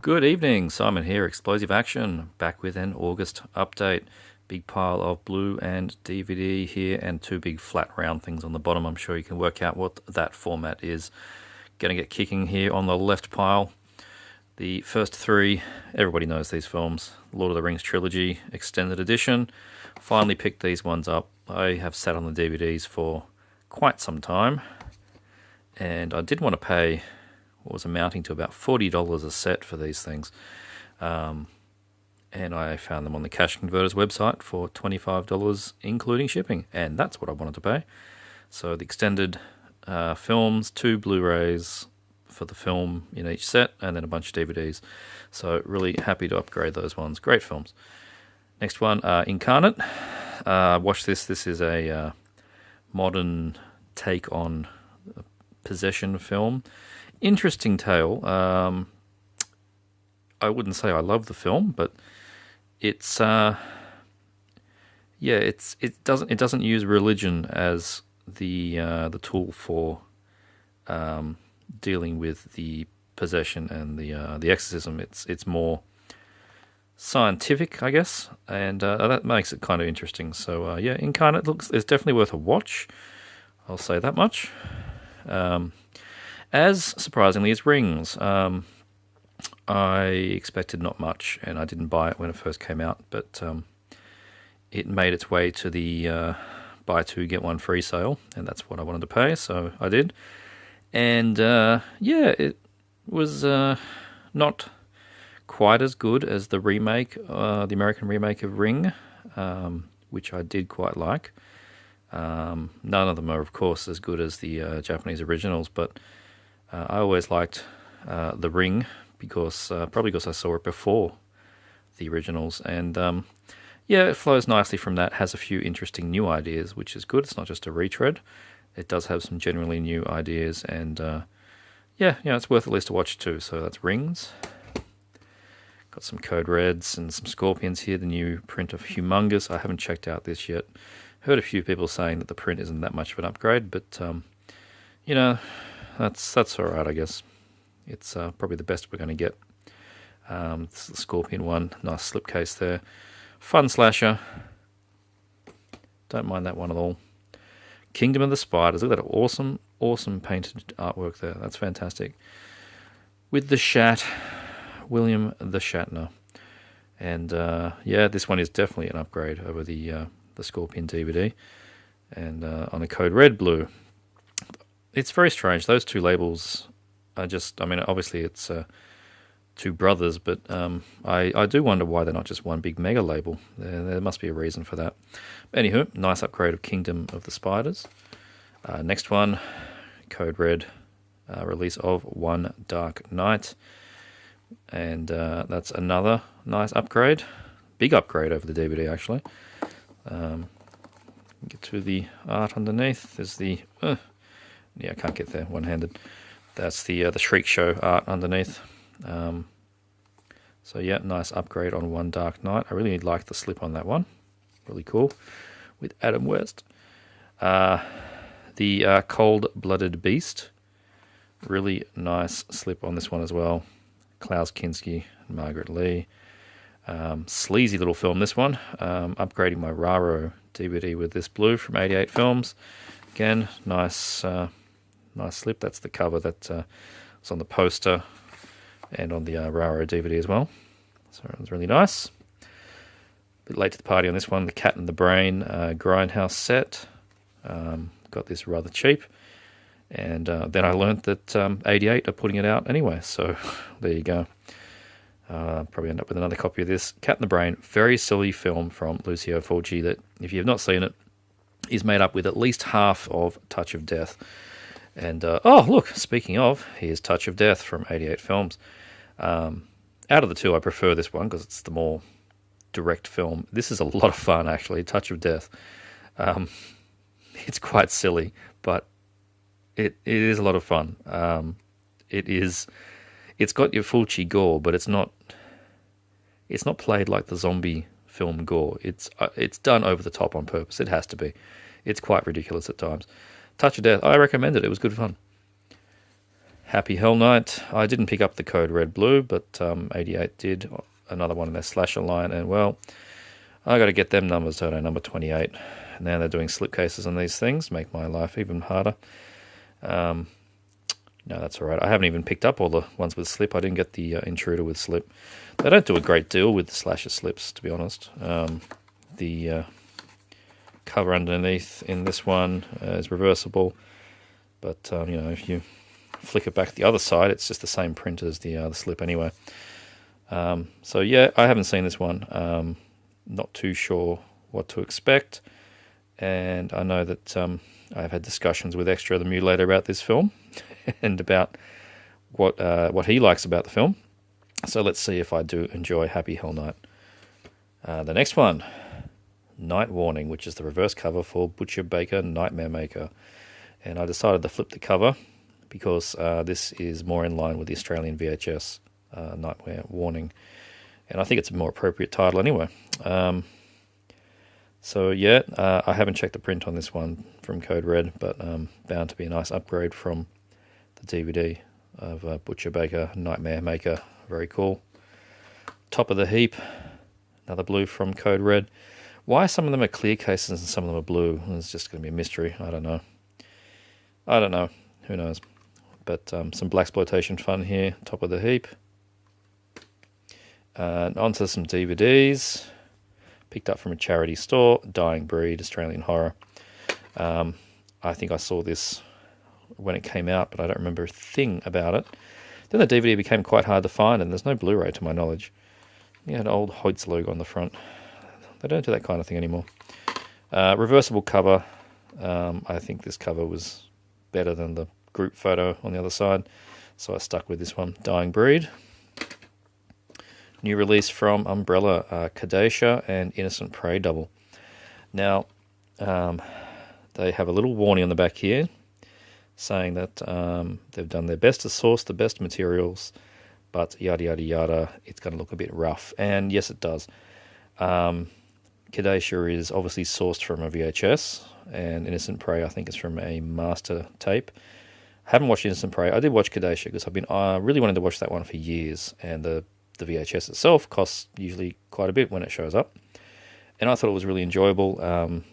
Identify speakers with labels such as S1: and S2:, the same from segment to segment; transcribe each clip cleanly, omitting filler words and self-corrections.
S1: Good evening, Simon here, Explosive Action, back with an August update. Big pile of blue and DVD here and two big flat round things on the bottom. I'm sure you can work out what that format is. Going to get kicking here on the left pile. The first three, everybody knows these films. Lord of the Rings Trilogy, Extended Edition. Finally picked these ones up. I have sat on the DVDs for quite some time, and I did want to pay what was amounting to about $40 a set for these things. And I found them on the Cash Converters website for $25, including shipping, and that's what I wanted to pay. So the extended films, two Blu-rays for the film in each set, and then a bunch of DVDs. So really happy to upgrade those ones. Great films. Next one, Incarnate. Watch this. This is a modern take on a possession film. Interesting tale. I wouldn't say I love the film, but it doesn't use religion as the tool for dealing with the possession and the exorcism. It's more scientific, I guess, and that makes it kind of interesting. So Incarnate is definitely worth a watch. I'll say that much. As surprisingly as Rings, I expected not much, and I didn't buy it when it first came out, but it made its way to the buy two, get one free sale, and that's what I wanted to pay, so I did. And it was not quite as good as the remake, the American remake of Ring, which I did quite like. None of them are, of course, as good as the Japanese originals, but I always liked The Ring probably because I saw it before the originals, and it flows nicely from that. Has a few interesting new ideas, which is good. It's not just a retread. It does have some genuinely new ideas, and it's worth at least a watch too. So that's Rings. Got some Code Reds and some Scorpions here. The new print of Humongous. I haven't checked out this yet. Heard a few people saying that the print isn't that much of an upgrade, but that's all right, I guess. It's probably the best we're going to get. It's the Scorpion one. Nice slipcase there. Fun slasher. Don't mind that one at all. Kingdom of the Spiders. Look at that awesome painted artwork there. That's fantastic. With the Shat, William the Shatner. And this one is definitely an upgrade over the Scorpion DVD. And on a Code Red Blue. It's very strange. Those two labels are obviously it's two brothers, but I do wonder why they're not just one big mega label. There must be a reason for that. Anywho, nice upgrade of Kingdom of the Spiders. Next one, Code Red, release of One Dark Night. And that's another nice upgrade. Big upgrade over the DVD, actually. Get to the art underneath. There's the... I can't get there one-handed. That's the Shriek Show art underneath. Nice upgrade on One Dark Night. I really like the slip on that one. Really cool. With Adam West. The Cold-Blooded Beast. Really nice slip on this one as well. Klaus Kinski and Margaret Lee. Sleazy little film, this one. Upgrading my Raro DVD with this blue from 88 Films. Again, nice slip. That's the cover that was on the poster and on the Raro DVD as well. So it was really nice. A bit late to the party on this one. The Cat and the Brain Grindhouse set. Got this rather cheap. And then I learnt that 88 are putting it out anyway. So there you go. Probably end up with another copy of this. Cat and the Brain. Very silly film from Lucio Fulci that, if you have not seen it, is made up with at least half of Touch of Death. And, look, speaking of, here's Touch of Death from 88 Films. Out of the two, I prefer this one because it's the more direct film. This is a lot of fun, actually, Touch of Death. It's quite silly, but it is a lot of fun. It's got your Fulci gore, but it's not played like the zombie film gore. It's done over the top on purpose. It has to be. It's quite ridiculous at times. Touch of Death, I recommend it. It was good fun. Happy Hell Night. I didn't pick up the Code Red Blue, but 88 did. Another one in their slasher line, and well, I got to get them numbers, don't I? Number 28. Now they're doing slipcases on these things, make my life even harder. No, that's all right. I haven't even picked up all the ones with slip. I didn't get the Intruder with slip. They don't do a great deal with the slasher slips, to be honest. The cover underneath in this one is reversible, but if you flick it back the other side, it's just the same print as the slip anyway. So yeah, I haven't seen this one. Not too sure what to expect, and I know that I've had discussions with Extra the Mutilator about this film and about what he likes about the film. So let's see if I do enjoy Happy Hell Night. The next one, Night Warning, which is the reverse cover for Butcher Baker Nightmare Maker, and I decided to flip the cover because this is more in line with the Australian VHS Nightmare Warning, and I think it's a more appropriate title anyway. So yeah, I haven't checked the print on this one from Code Red, but bound to be a nice upgrade from the DVD of Butcher Baker Nightmare Maker. Very cool. Top of the heap, another blue from Code Red. Why some of them are clear cases and some of them are blue? It's just going to be a mystery. I don't know. Who knows? But some blaxploitation fun here. Top of the heap. Onto some DVDs. Picked up from a charity store. Dying Breed, Australian horror. I think I saw this when it came out, but I don't remember a thing about it. Then the DVD became quite hard to find, and there's no Blu-ray to my knowledge. You had an old Hoyts logo on the front. They don't do that kind of thing anymore. Reversible cover. I think this cover was better than the group photo on the other side, so I stuck with this one. Dying Breed. New release from Umbrella, Kadesha and Innocent Prey double. Now, they have a little warning on the back here saying that they've done their best to source the best materials, but yada yada yada, it's going to look a bit rough. And yes, it does. Kadesha is obviously sourced from a VHS, and Innocent Prey I think is from a master tape. I haven't watched Innocent Prey. I did watch Kadesha because I've been really wanted to watch that one for years, and the VHS itself costs usually quite a bit when it shows up, and I thought it was really enjoyable.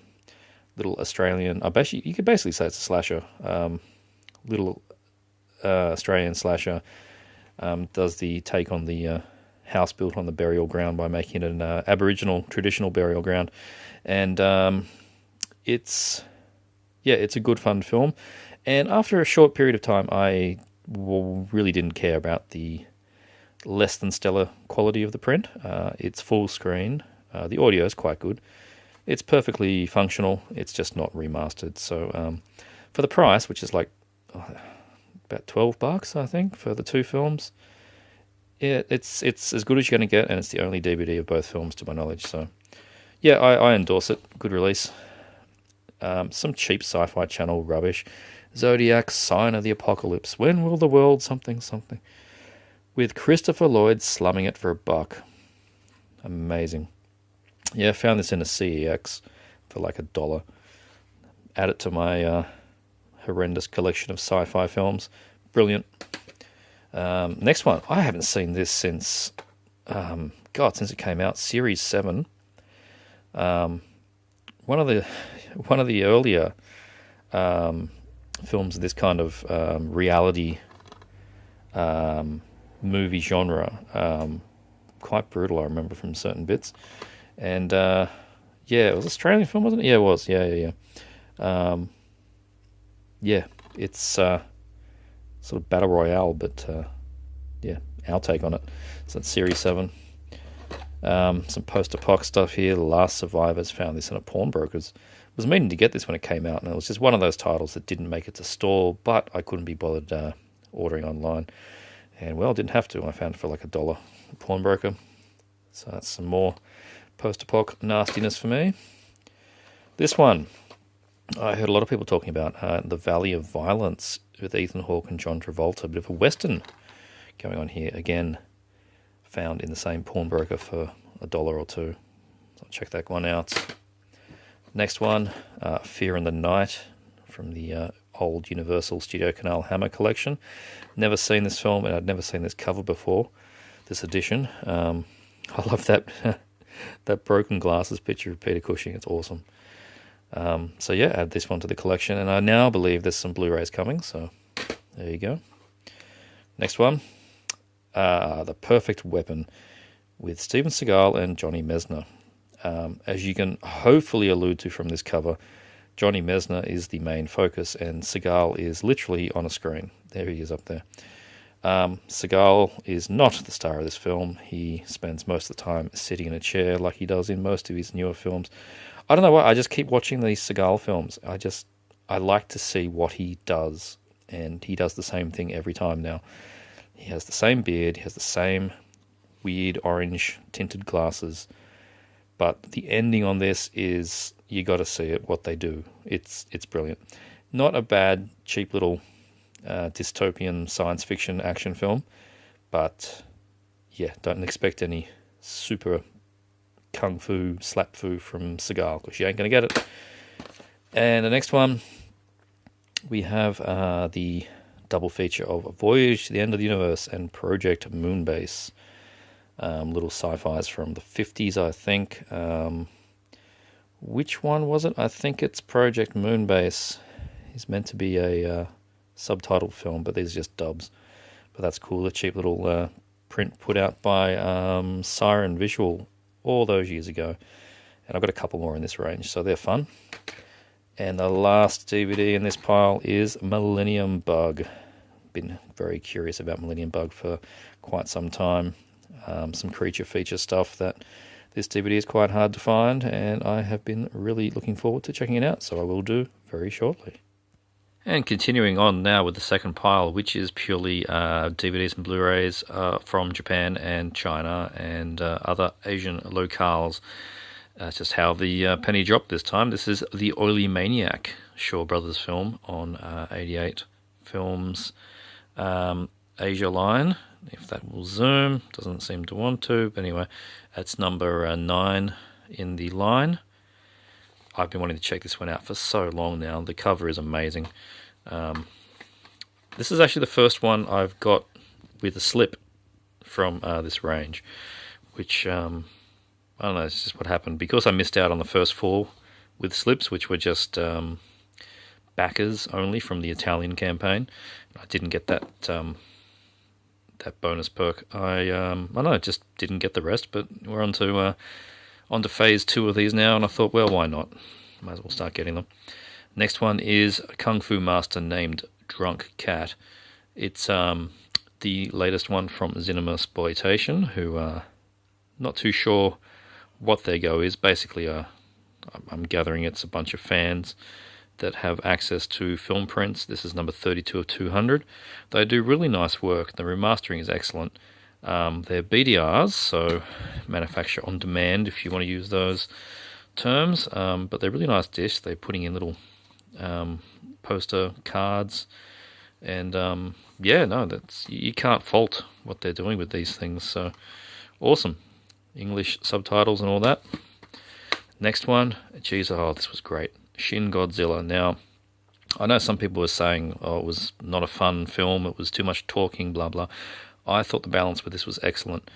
S1: Little Australian, you could basically say it's a slasher. Little Australian slasher does the take on the house built on the burial ground by making it an Aboriginal traditional burial ground, and it's a good fun film. And after a short period of time, I really didn't care about the less than stellar quality of the print. It's full screen. The audio is quite good. It's perfectly functional. It's just not remastered. So for the price, which is like about $12, I think, for the two films, it's as good as you're going to get, and it's the only DVD of both films to my knowledge. So yeah, I endorse it. Good release. Some cheap sci-fi channel rubbish. Zodiac, Sign of the Apocalypse. When will the world something something? With Christopher Lloyd slumming it for $1. Amazing. Yeah, I found this in a CEX for like $1. Add it to my horrendous collection of sci-fi films. Brilliant. Next one. I haven't seen this since it came out. Series 7. One of the earlier films of this kind of reality movie genre. Quite brutal, I remember from certain bits. And it was an Australian film, wasn't it? Yeah, it was. Yeah. It's sort of battle royale, but our take on it. So that's Series 7. Some post-apoc stuff here. The Last Survivors. Found this in a pawnbroker's. Was meaning to get this when it came out, and it was just one of those titles that didn't make it to store, but I couldn't be bothered ordering online. And well, didn't have to. I found it for like $1 at pawnbroker. So that's some more post-apoc nastiness for me. This one, I heard a lot of people talking about The Valley of Violence with Ethan Hawke and John Travolta. A bit of a western going on here. Again, found in the same pawnbroker for $1 or $2. So I'll check that one out. Next one, Fear in the Night from the old Universal Studio Canal Hammer collection. Never seen this film, and I'd never seen this cover before, this edition. I love that that broken glasses picture of Peter Cushing. It's awesome. So yeah, add this one to the collection, and I now believe there's some Blu-rays coming, so there you go. Next one, The Perfect Weapon, with Steven Seagal and Johnny Messner. As you can hopefully allude to from this cover, Johnny Messner is the main focus, and Seagal is literally on a screen. There he is up there. Seagal is not the star of this film. He spends most of the time sitting in a chair like he does in most of his newer films. I don't know why, I just keep watching these Seagal films. I like to see what he does, and he does the same thing every time now. He has the same beard, he has the same weird orange tinted glasses, but the ending on this is, you got to see it, what they do. It's brilliant. Not a bad, cheap little dystopian science fiction action film, but yeah, don't expect any super kung fu, slap fu from Seagal, because you ain't going to get it. And the next one, we have the double feature of Voyage to the End of the Universe and Project Moonbase. Little sci-fis from the 50s, I think. Which one was it? I think it's Project Moonbase. It's meant to be a subtitled film, but these are just dubs. But that's cool. A cheap little print put out by Siren Visual all those years ago. And I've got a couple more in this range, so they're fun. And the last DVD in this pile is Millennium Bug. Been very curious about Millennium Bug for quite some time. Some creature feature stuff that this DVD is quite hard to find, and I have been really looking forward to checking it out, so I will do very shortly. And continuing on now with the second pile, which is purely DVDs and Blu-rays from Japan and China and other Asian locales. That's just how the penny dropped this time. This is The Oily Maniac, Shaw Brothers film on 88 Films Asia line. If that will zoom, doesn't seem to want to, but anyway, that's number 9 in the line. I've been wanting to check this one out for so long now. The cover is amazing. This is actually the first one I've got with a slip from this range, which, I don't know, it's just what happened. Because I missed out on the first 4 with slips, which were just backers only from the Italian campaign. I didn't get that bonus perk. I don't know, just didn't get the rest, but we're on to phase 2 of these now, and I thought, well, why not? Might as well start getting them. Next one is a Kung Fu Master Named Drunk Cat. It's the latest one from Cinema Exploitation, who not too sure what their go is. Basically, I'm gathering it's a bunch of fans that have access to film prints. This is number 32 of 200. They do really nice work. The remastering is excellent. They're BDRs, so manufacture on demand if you want to use those terms, but they're really nice discs. They're putting in little poster cards, and yeah, no, that's, you can't fault what they're doing with these things, so awesome. English subtitles and all that. Next one, geez, oh, this was great. Shin Godzilla. Now, I know some people were saying, oh, it was not a fun film, it was too much talking, blah, blah. I thought the balance with this was excellent.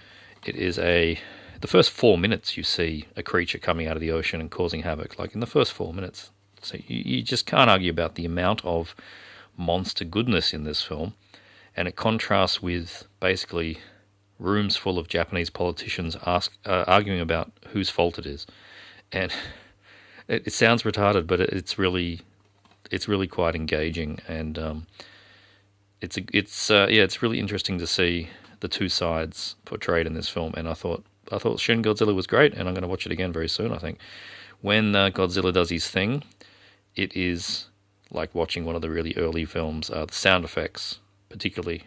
S1: It is the first 4 minutes you see a creature coming out of the ocean and causing havoc, like in the first 4 minutes. So you just can't argue about the amount of monster goodness in this film, and it contrasts with basically rooms full of Japanese politicians arguing about whose fault it is. And it sounds retarded, but it's really quite engaging, and it's really interesting to see the two sides portrayed in this film. And I thought Shin Godzilla was great, and I'm going to watch it again very soon, I think. When Godzilla does his thing, it is like watching one of the really early films. The sound effects, particularly,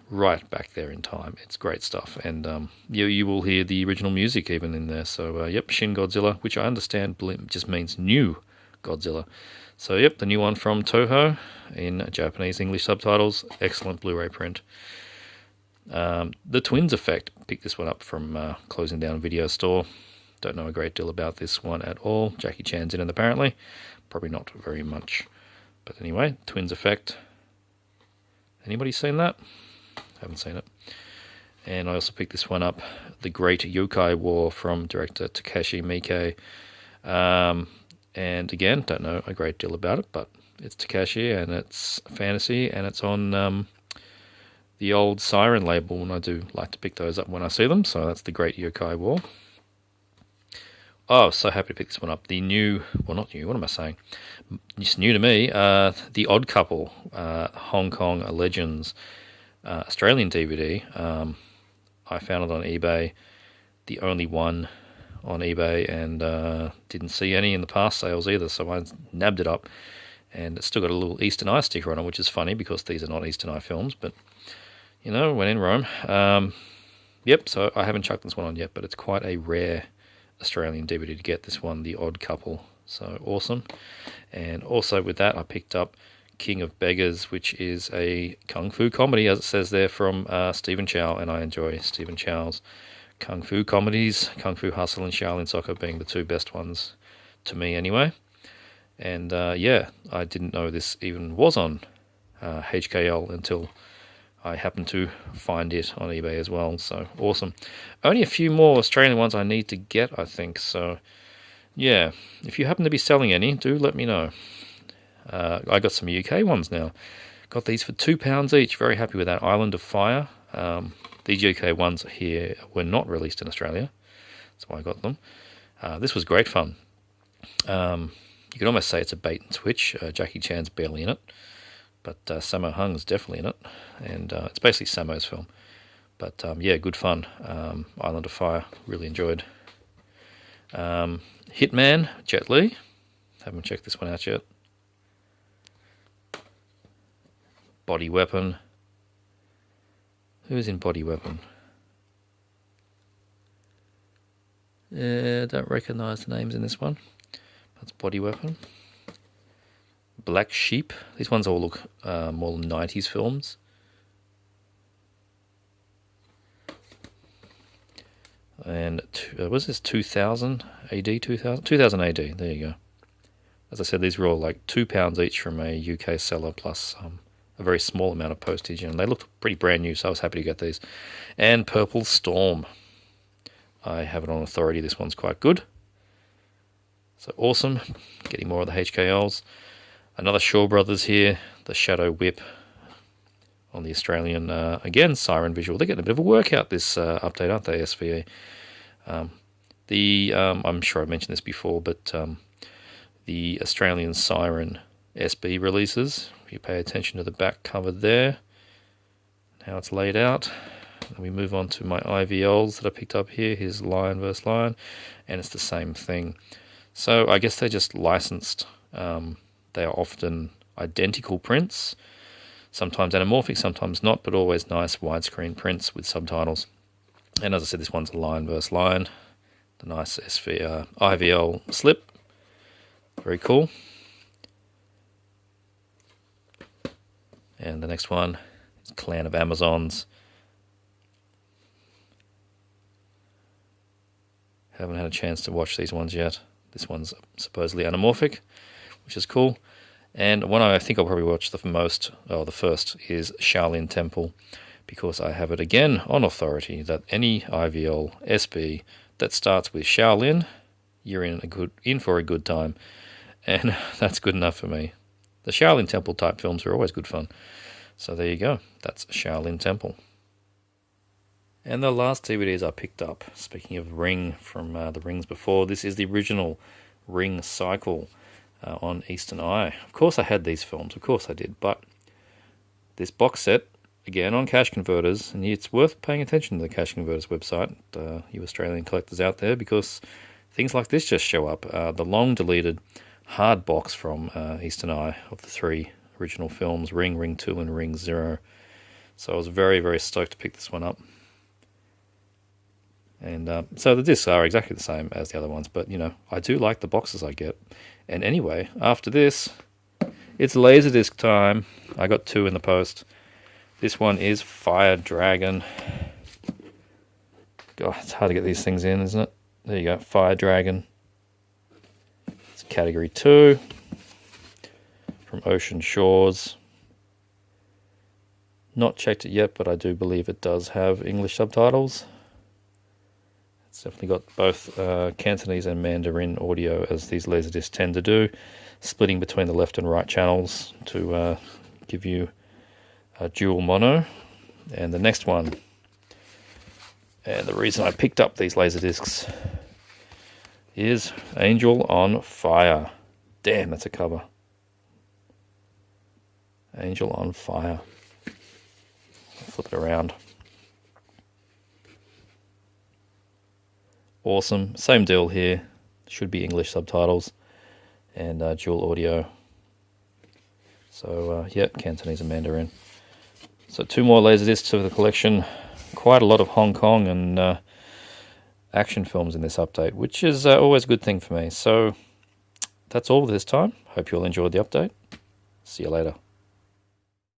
S1: right back there in time. It's great stuff, and you will hear the original music even in there. So yep, Shin Godzilla, which I understand just means new Godzilla. So yep, the new one from Toho in Japanese English subtitles. Excellent Blu-ray print. The Twins Effect, picked this one up from Closing Down Video Store. Don't know a great deal about this one at all. Jackie Chan's in it apparently, Probably not very much. But anyway, Twins Effect. Anybody seen that? Haven't seen it. And I also picked this one up, The Great Yokai War from director Takashi Miike. And again, don't know a great deal about it, but it's Takashi and it's fantasy and it's on the old Siren label, and I do like to pick those up when I see them. So that's The Great Yokai War. Oh, so happy to pick this one up. The new, well, not new, what am I saying? It's new to me. The Odd Couple, Hong Kong Legends, Australian DVD. I found it on eBay, the only one on eBay, and didn't see any in the past sales either, so I nabbed it up, and it's still got a little Eastern Eye sticker on it, which is funny because these are not Eastern Eye films, but, you know, when in Rome. Yep, so I haven't chucked this one on yet, but it's quite a rare Australian DVD to get, this one, The Odd Couple, so awesome. And also with that, I picked up King of Beggars, which is a kung fu comedy, as it says there, from Stephen Chow, and I enjoy Stephen Chow's kung fu comedies, Kung Fu Hustle and Shaolin Soccer being the two best ones to me anyway. And yeah, I didn't know this even was on HKL until I happened to find it on eBay as well, so awesome. Only a few more Australian ones I need to get, I think, so yeah, if you happen to be selling any, do let me know. I got some UK ones now. Got these for £2 each, very happy with that. Island of Fire. These UK ones here were not released in Australia, that's why I got them. This was great fun. You could almost say it's a bait and switch. Jackie Chan's barely in it, but Sammo Hung's definitely in it, and it's basically Sammo's film. But yeah, good fun. Island of Fire, really enjoyed. Hitman, Jet Li. Haven't checked this one out yet. Body Weapon. Who's in Body Weapon? Don't recognise the names in this one. That's Body Weapon. Black Sheep. These ones all look more 90s films. And was this 2000 AD? 2000 AD. There you go. As I said, these were all like £2 each from a UK seller, plus a very small amount of postage, and they looked pretty brand new, so I was happy to get these. And Purple Storm. I have it on authority. This one's quite good. So awesome. Getting more of the HKLs. Another Shaw Brothers here. The Shadow Whip on the Australian, again, Siren visual. They're getting a bit of a workout this update, aren't they, SVE? I'm sure I mentioned this before, but the Australian Siren SB releases, if you pay attention to the back cover there, how it's laid out. And we move on to my IVLs that I picked up here. Here's Lion vs. Lion, and it's the same thing. So I guess they're just licensed. They are often identical prints, sometimes anamorphic, sometimes not, but always nice widescreen prints with subtitles. And as I said, this one's a Lion vs. Lion, the nice IVL slip. Very cool. And the next one is Clan of Amazons. Haven't had a chance to watch these ones yet. This one's supposedly anamorphic, which is cool. And one I think I'll probably watch the first is Shaolin Temple, because I have it again on authority that any IVL SB that starts with Shaolin, you're in for a good time, and that's good enough for me. The Shaolin Temple type films are always good fun. So there you go. That's Shaolin Temple. And the last DVDs I picked up, speaking of Ring from the Rings before, this is the original Ring Cycle on Eastern Eye. Of course I had these films, of course I did, but this box set, again on Cash Converters, and it's worth paying attention to the Cash Converters website, you Australian collectors out there, because things like this just show up. The long-deleted hard box from Eastern Eye of the three original films, Ring, Ring 2, and Ring 0. So I was very, very stoked to pick this one up. And so the discs are exactly the same as the other ones, but, you know, I do like the boxes I get. And anyway, after this, it's LaserDisc time. I got two in the post. This one is Fire Dragon. God, it's hard to get these things in, isn't it? There you go, Fire Dragon. It's category 2. from Ocean Shores. Not checked it yet, but I do believe it does have English subtitles. It's definitely got both Cantonese and Mandarin audio, as these LaserDiscs tend to do, splitting between the left and right channels to give you a dual mono. And the next one, and the reason I picked up these LaserDiscs, is Angel on Fire. Damn, that's a cover. Angel on Fire. Flip it around. Awesome. Same deal here. Should be English subtitles and dual audio. So, yep, Cantonese and Mandarin. So 2 more LaserDiscs to the collection. Quite a lot of Hong Kong and action films in this update, which is always a good thing for me. So that's all this time. Hope you all enjoyed the update. See you later.